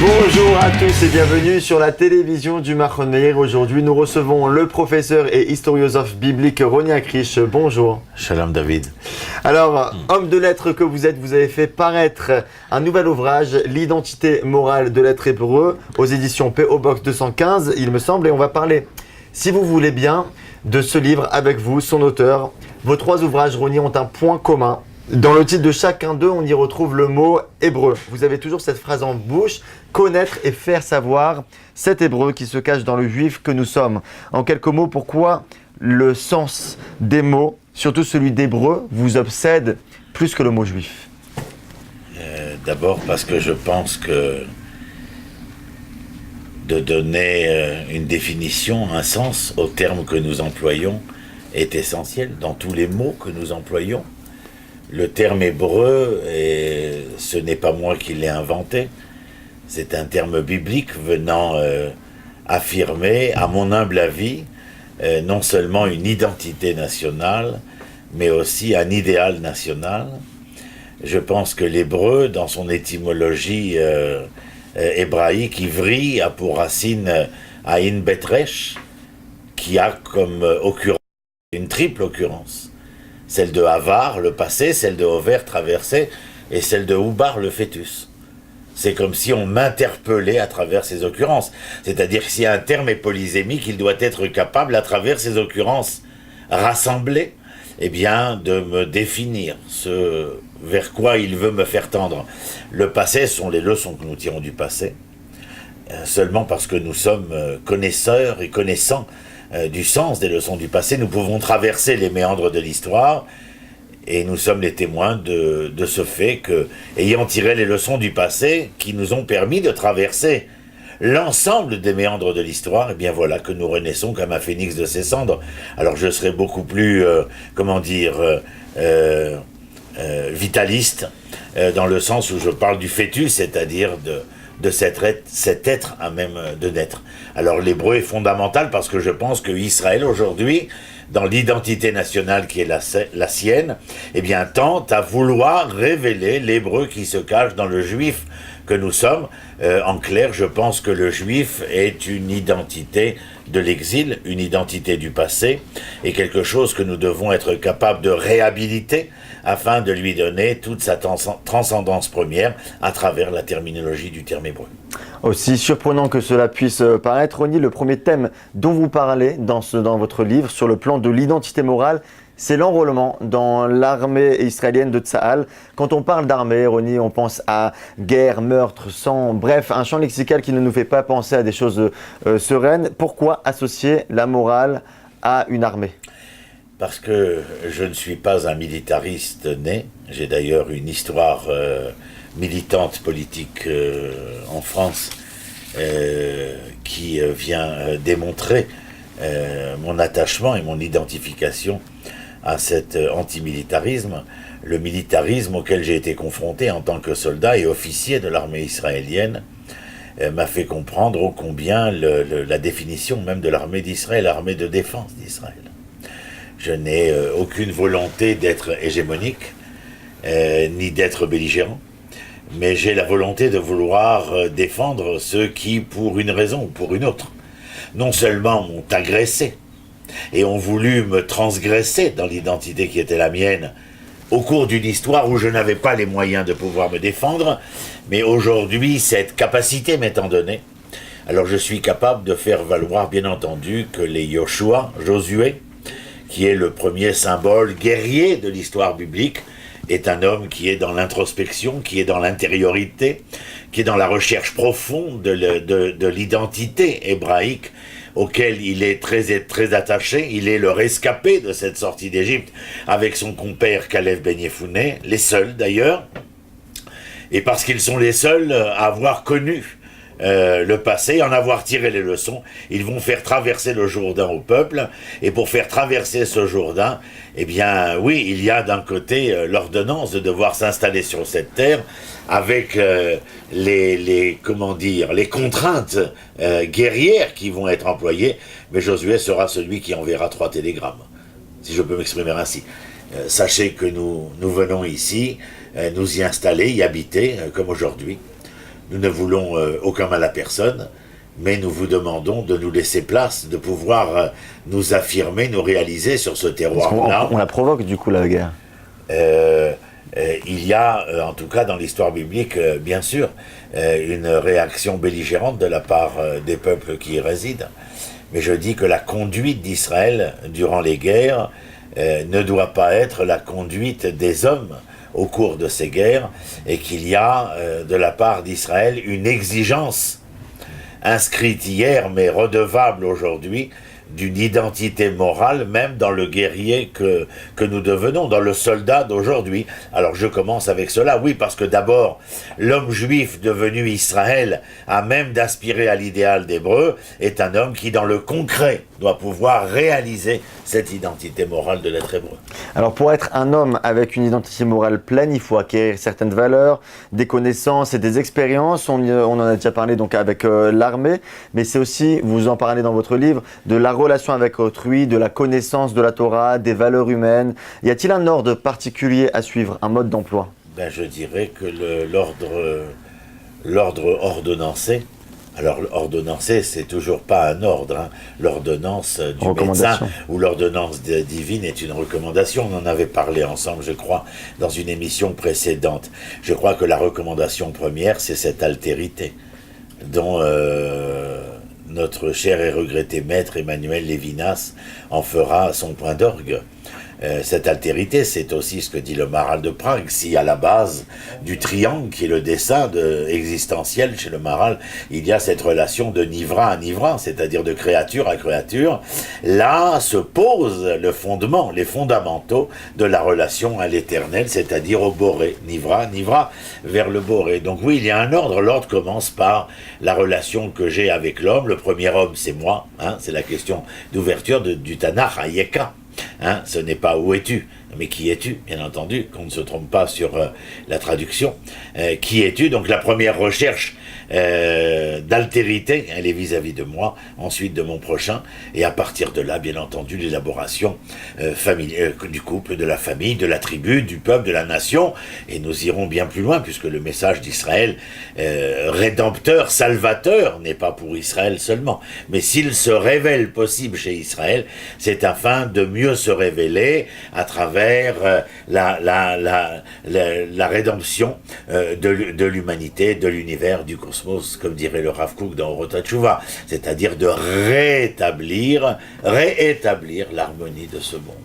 Bonjour à tous et bienvenue sur la télévision du Machon Meir. Aujourd'hui, nous recevons le professeur et historiosophe biblique Roni Akrish. Bonjour. Shalom David. Alors, homme de lettres que vous êtes, vous avez fait paraître un nouvel ouvrage, L'identité morale de l'être hébreu, aux éditions P.O. Box 215, il me semble, et on va parler, si vous voulez bien, de ce livre avec vous, son auteur. Vos trois ouvrages, Roni, ont un point commun. Dans le titre de chacun d'eux, on y retrouve le mot hébreu. Vous avez toujours cette phrase en bouche, connaître et faire savoir cet hébreu qui se cache dans le juif que nous sommes. En quelques mots, pourquoi le sens des mots, surtout celui d'hébreu, vous obsède plus que le mot juif? D'abord parce que je pense que de donner une définition, un sens aux termes que nous employons est essentiel dans tous les mots que nous employons. Le terme hébreu, et ce n'est pas moi qui l'ai inventé, c'est un terme biblique venant affirmer, à mon humble avis, non seulement une identité nationale, mais aussi un idéal national. Je pense que l'hébreu, dans son étymologie hébraïque, ivri, a pour racine Aïn Betresh, qui a comme occurrence une triple occurrence. Celle de Havar, le passé, celle de Hover, traversé, et celle de Oubar, le fœtus. C'est comme si on m'interpellait à travers ces occurrences. C'est-à-dire que si un terme est polysémique, il doit être capable, à travers ces occurrences rassemblées, eh bien, de me définir ce vers quoi il veut me faire tendre. Le passé sont les leçons que nous tirons du passé, seulement parce que nous sommes connaisseurs et connaissants du sens des leçons du passé, nous pouvons traverser les méandres de l'histoire et nous sommes les témoins de ce fait que, ayant tiré les leçons du passé qui nous ont permis de traverser l'ensemble des méandres de l'histoire, et bien voilà que nous renaissons comme un phénix de ses cendres. Alors je serai beaucoup plus, vitaliste, dans le sens où je parle du fœtus, c'est-à-dire de cet être à même de naître. Alors l'hébreu est fondamental parce que je pense que Israël aujourd'hui, dans l'identité nationale qui est la sienne, eh bien tente à vouloir révéler l'hébreu qui se cache dans le juif que nous sommes. En clair, je pense que le juif est une identité de l'exil, une identité du passé, et quelque chose que nous devons être capables de réhabiliter afin de lui donner toute sa transcendance première à travers la terminologie du terme hébreu. Aussi surprenant que cela puisse paraître, Roni, le premier thème dont vous parlez dans votre livre, sur le plan de l'identité morale, c'est l'enrôlement dans l'armée israélienne de Tsahal. Quand on parle d'armée, Roni, on pense à guerre, meurtre, sang, bref, un champ lexical qui ne nous fait pas penser à des choses sereines. Pourquoi associer la morale à une armée ? Parce que je ne suis pas un militariste né. J'ai d'ailleurs une histoire militante politique en France qui vient démontrer mon attachement et mon identification à cet antimilitarisme, le militarisme auquel j'ai été confronté en tant que soldat et officier de l'armée israélienne m'a fait comprendre ô combien la définition même de l'armée d'Israël, l'armée de défense d'Israël. Je n'ai aucune volonté d'être hégémonique, ni d'être belligérant, mais j'ai la volonté de vouloir défendre ceux qui, pour une raison ou pour une autre, non seulement m'ont agressé, et ont voulu me transgresser dans l'identité qui était la mienne, au cours d'une histoire où je n'avais pas les moyens de pouvoir me défendre, mais aujourd'hui, cette capacité m'étant donnée, alors je suis capable de faire valoir, bien entendu, que les Josué, qui est le premier symbole guerrier de l'histoire biblique, est un homme qui est dans l'introspection, qui est dans l'intériorité, qui est dans la recherche profonde de l'identité hébraïque, auquel il est très attaché. Il est le rescapé de cette sortie d'Égypte avec son compère Caleb Ben Yefouné, les seuls d'ailleurs, et parce qu'ils sont les seuls à avoir connu le passé, en avoir tiré les leçons, ils vont faire traverser le Jourdain au peuple, et pour faire traverser ce Jourdain, eh bien oui, il y a d'un côté l'ordonnance de devoir s'installer sur cette terre, avec les contraintes guerrières qui vont être employées, mais Josué sera celui qui enverra 3 télégrammes, si je peux m'exprimer ainsi. Sachez que nous venons ici, nous y installer, y habiter, comme aujourd'hui. Nous ne voulons aucun mal à personne, mais nous vous demandons de nous laisser place, de pouvoir nous affirmer, nous réaliser sur ce terroir-là. On la provoque du coup la guerre. Il y a, en tout cas dans l'histoire biblique, bien sûr, une réaction belligérante de la part des peuples qui y résident. Mais je dis que la conduite d'Israël durant les guerres ne doit pas être la conduite des hommes au cours de ces guerres, et qu'il y a de la part d'Israël une exigence inscrite hier mais redevable aujourd'hui d'une identité morale, même dans le guerrier que nous devenons, dans le soldat d'aujourd'hui. Alors je commence avec cela, oui, parce que d'abord, l'homme juif devenu Israël, à même d'aspirer à l'idéal d'Hébreu, est un homme qui, dans le concret, doit pouvoir réaliser cette identité morale de l'être hébreu. Alors pour être un homme avec une identité morale pleine, il faut acquérir certaines valeurs, des connaissances et des expériences. On en a déjà parlé donc avec l'armée, mais c'est aussi, vous en parlez dans votre livre, de la relation avec autrui, de la connaissance de la Torah, des valeurs humaines. Y a-t-il un ordre particulier à suivre, un mode d'emploi? Je dirais que l'ordre ordonnancé, alors ordonnancé, c'est toujours pas un ordre, hein. L'ordonnance du médecin ou l'ordonnance divine est une recommandation. On en avait parlé ensemble, je crois, dans une émission précédente. Je crois que la recommandation première, c'est cette altérité dont notre cher et regretté maître Emmanuel Lévinas en fera son point d'orgue. Cette altérité, c'est aussi ce que dit le Maharal de Prague. Si à la base du triangle, qui est le dessin existentiel chez le Maharal, il y a cette relation de nivra à nivra, c'est-à-dire de créature à créature, là se pose le fondement, les fondamentaux de la relation à l'éternel, c'est-à-dire au Boré. Nivra vers le Boré. Donc oui, il y a un ordre. L'ordre commence par la relation que j'ai avec l'homme. Le premier homme, c'est moi. Hein, c'est la question d'ouverture du Tanakh, Hayeka. Hein, ce n'est pas où es-tu, mais qui es-tu, bien entendu, qu'on ne se trompe pas sur la traduction. Qui es-tu? Donc la première recherche d'altérité, elle est vis-à-vis de moi, ensuite de mon prochain, et à partir de là, bien entendu, l'élaboration du couple, de la famille, de la tribu, du peuple, de la nation, et nous irons bien plus loin, puisque le message d'Israël, rédempteur, salvateur, n'est pas pour Israël seulement, mais s'il se révèle possible chez Israël, c'est afin de mieux se révéler à travers la rédemption de l'humanité, de l'univers, du cosmos, comme dirait le Rav Kook dans Orot HaTshuva, c'est-à-dire de réétablir l'harmonie de ce monde.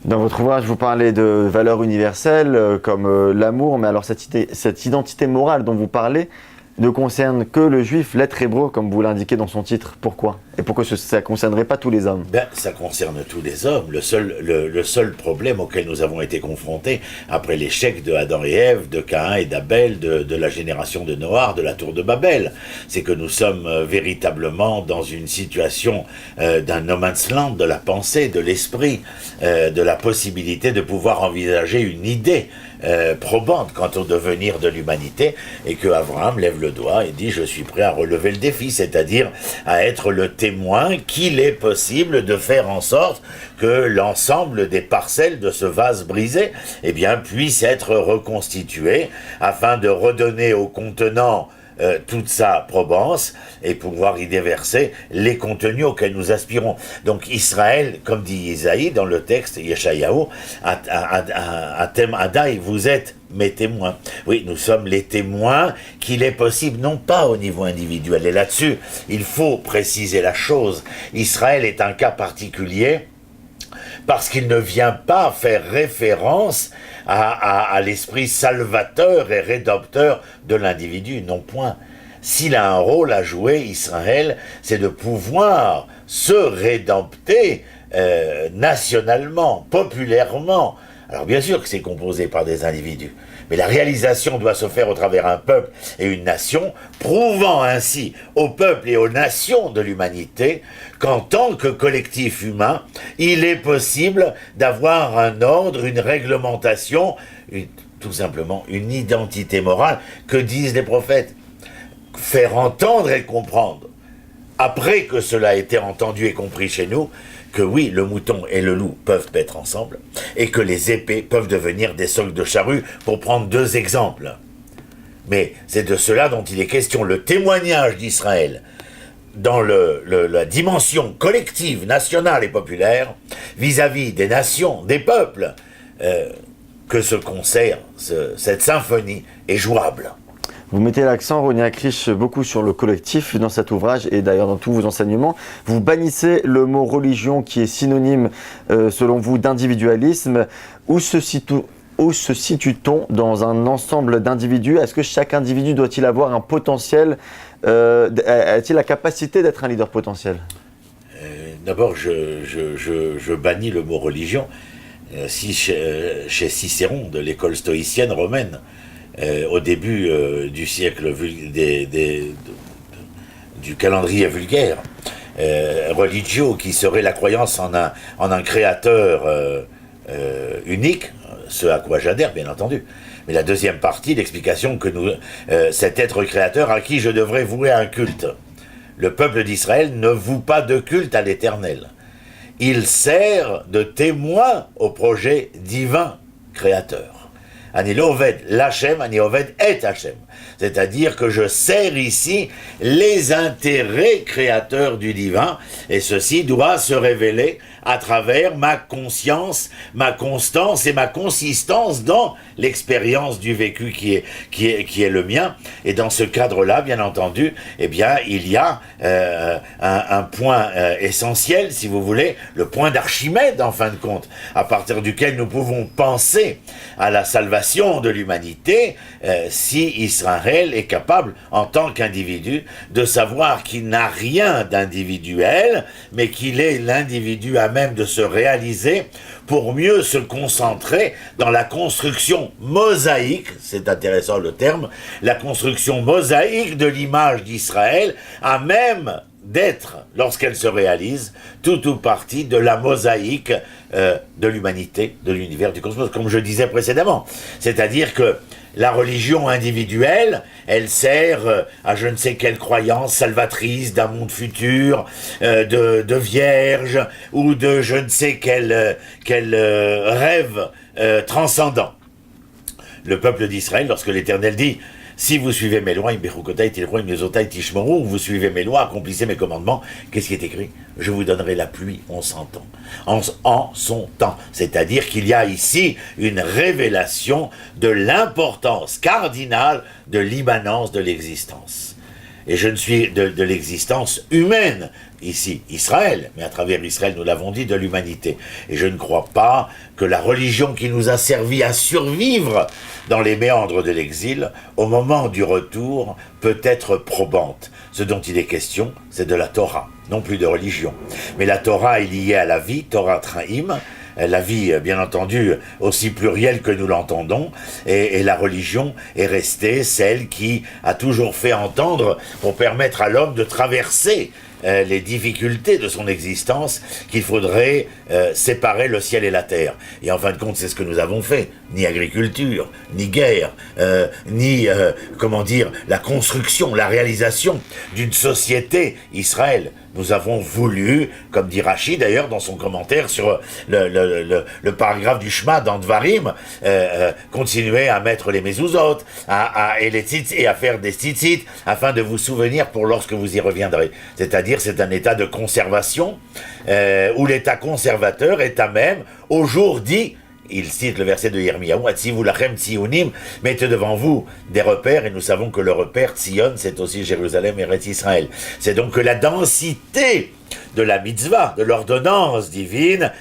Dans votre ouvrage, vous parlez de valeurs universelles comme l'amour, mais alors cette identité morale dont vous parlez ne concerne que le juif, l'être hébreu, comme vous l'indiquez dans son titre. Pourquoi? Et pourquoi ça ne concernerait pas tous les hommes? Ça concerne tous les hommes. Le seul problème auquel nous avons été confrontés après l'échec de Adam et Ève, de Caïn et d'Abel, de la génération de Noach, de la tour de Babel, c'est que nous sommes véritablement dans une situation d'un no man's land, de la pensée, de l'esprit, de la possibilité de pouvoir envisager une idée probante quant au devenir de l'humanité, et que Abraham lève le doigt et dit: je suis prêt à relever le défi, c'est-à-dire à être le témoin qu'il est possible de faire en sorte que l'ensemble des parcelles de ce vase brisé puisse être reconstitué afin de redonner au contenant toute sa probance et pouvoir y déverser les contenus auxquels nous aspirons. Donc Israël, comme dit Isaïe dans le texte Yeshayahu, Atem Adai, vous êtes mes témoins. Oui, nous sommes les témoins qu'il est possible, non pas au niveau individuel. Et là-dessus, il faut préciser la chose. Israël est un cas particulier parce qu'il ne vient pas faire référence à l'esprit salvateur et rédempteur de l'individu, non point. S'il a un rôle à jouer, Israël, c'est de pouvoir se rédempter nationalement, populairement. Alors bien sûr que c'est composé par des individus, mais la réalisation doit se faire au travers un peuple et une nation, prouvant ainsi au peuple et aux nations de l'humanité qu'en tant que collectif humain, il est possible d'avoir un ordre, une réglementation, tout simplement une identité morale. Que disent les prophètes? Faire entendre et comprendre, après que cela a été entendu et compris chez nous, que oui, le mouton et le loup peuvent être ensemble, et que les épées peuvent devenir des socs de charrue, pour prendre deux exemples. Mais c'est de cela dont il est question. Le témoignage d'Israël dans la dimension collective, nationale et populaire, vis-à-vis des nations, des peuples, que ce concert, cette symphonie est jouable. Vous mettez l'accent, Roni Hakrich, beaucoup sur le collectif dans cet ouvrage et d'ailleurs dans tous vos enseignements. Vous bannissez le mot religion qui est synonyme, selon vous, d'individualisme. Où se situe-t-on dans un ensemble d'individus? Est-ce que chaque individu doit-il avoir un potentiel? A-t-il la capacité d'être un leader potentiel? D'abord, je bannis le mot religion. Si chez Cicéron, de l'école stoïcienne romaine, au début du siècle du calendrier vulgaire, religio, qui serait la croyance en un créateur unique, ce à quoi j'adhère bien entendu. Mais la deuxième partie, l'explication que cet être créateur à qui je devrais vouer un culte. Le peuple d'Israël ne voue pas de culte à l'Éternel. Il sert de témoin au projet divin créateur. Ani lo oved l'Hachem, ani oved et Hachem. C'est-à-dire que je sers ici les intérêts créateurs du divin, et ceci doit se révéler à travers ma conscience, ma constance et ma consistance dans l'expérience du vécu qui est le mien. Et dans ce cadre-là, bien entendu, eh bien, il y a un point essentiel, si vous voulez, le point d'Archimède, en fin de compte, à partir duquel nous pouvons penser à la salvation de l'humanité, si Israël est capable, en tant qu'individu, de savoir qu'il n'a rien d'individuel, mais qu'il est l'individu à même de se réaliser pour mieux se concentrer dans la construction mosaïque, c'est intéressant le terme, la construction mosaïque de l'image d'Israël, à même d'être, lorsqu'elle se réalise, tout ou partie de la mosaïque de l'humanité, de l'univers, du cosmos, comme je disais précédemment. C'est-à-dire que la religion individuelle, elle sert à je ne sais quelle croyance salvatrice d'un monde futur, de vierge, ou de je ne sais quel rêve transcendant. Le peuple d'Israël, lorsque l'Éternel dit « Si vous suivez mes lois, vous suivez mes lois, accomplissez mes commandements », qu'est-ce qui est écrit? Je vous donnerai la pluie en son temps. En son temps. C'est-à-dire qu'il y a ici une révélation de l'importance cardinale de l'immanence de l'existence. Et je ne suis de l'existence humaine, ici, Israël, mais à travers Israël, nous l'avons dit, de l'humanité. Et je ne crois pas que la religion qui nous a servi à survivre dans les méandres de l'exil, au moment du retour, peut être probante. Ce dont il est question, c'est de la Torah, non plus de religion. Mais la Torah est liée à la vie, Torah Traim, la vie, bien entendu, aussi plurielle que nous l'entendons, et la religion est restée celle qui a toujours fait entendre, pour permettre à l'homme de traverser les difficultés de son existence, qu'il faudrait séparer le ciel et la terre. Et en fin de compte, c'est ce que nous avons fait. Ni agriculture, ni guerre, ni, la construction, la réalisation d'une société Israël. Nous avons voulu, comme dit Rachid d'ailleurs dans son commentaire sur le paragraphe du Shema dans Dvarim, continuer à mettre les mezuzot et à faire des tzitzit afin de vous souvenir pour lorsque vous y reviendrez. C'est-à-dire c'est un état de conservation où l'état conservateur est à même au jour dit. Il cite le verset de Yirmiyahu, Atzivu lachem tzionim, mettez devant vous des repères, et nous savons que le repère Tzion, c'est aussi Jérusalem et Eretz Israël. C'est donc que la densité de la mitzvah, de l'ordonnance divine,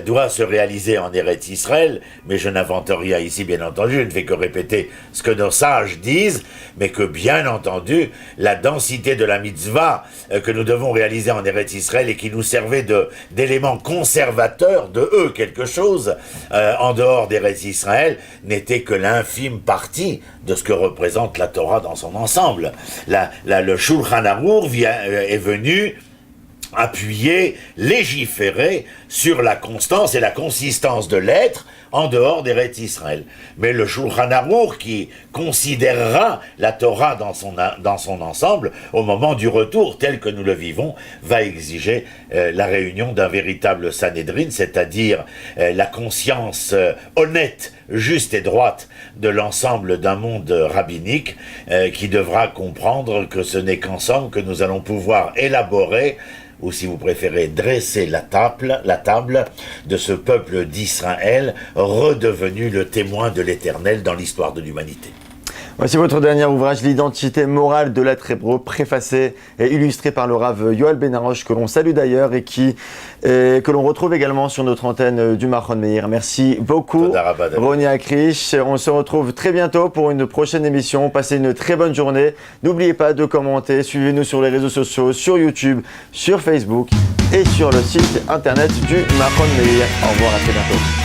doit se réaliser en Eretz Israël, mais je n'invente rien ici, bien entendu, je ne fais que répéter ce que nos sages disent, mais que, bien entendu, la densité de la mitzvah que nous devons réaliser en Eretz Israël et qui nous servait d'éléments conservateurs de eux quelque chose, en dehors d'Eretz Israël, n'était que l'infime partie de ce que représente la Torah dans son ensemble. Le Shulchan Aruch est venu appuyer, légiférer sur la constance et la consistance de l'être en dehors d'Eretz Israël. Mais le Shulchan Aruch, qui considérera la Torah dans son ensemble, au moment du retour tel que nous le vivons, va exiger la réunion d'un véritable Sanhédrin, c'est-à-dire la conscience honnête, juste et droite de l'ensemble d'un monde rabbinique qui devra comprendre que ce n'est qu'ensemble que nous allons pouvoir élaborer, ou si vous préférez, dresser la table de ce peuple d'Israël, redevenu le témoin de l'Éternel dans l'histoire de l'humanité. Voici votre dernier ouvrage, l'identité morale de l'être hébreu, préfacé et illustré par le Rav Yoel Benaroche, que l'on salue d'ailleurs et que l'on retrouve également sur notre antenne du Machon Meir. Merci beaucoup, Roni Akrish. On se retrouve très bientôt pour une prochaine émission. Passez une très bonne journée. N'oubliez pas de commenter, suivez-nous sur les réseaux sociaux, sur YouTube, sur Facebook et sur le site internet du Machon Meir. Au revoir, à très bientôt.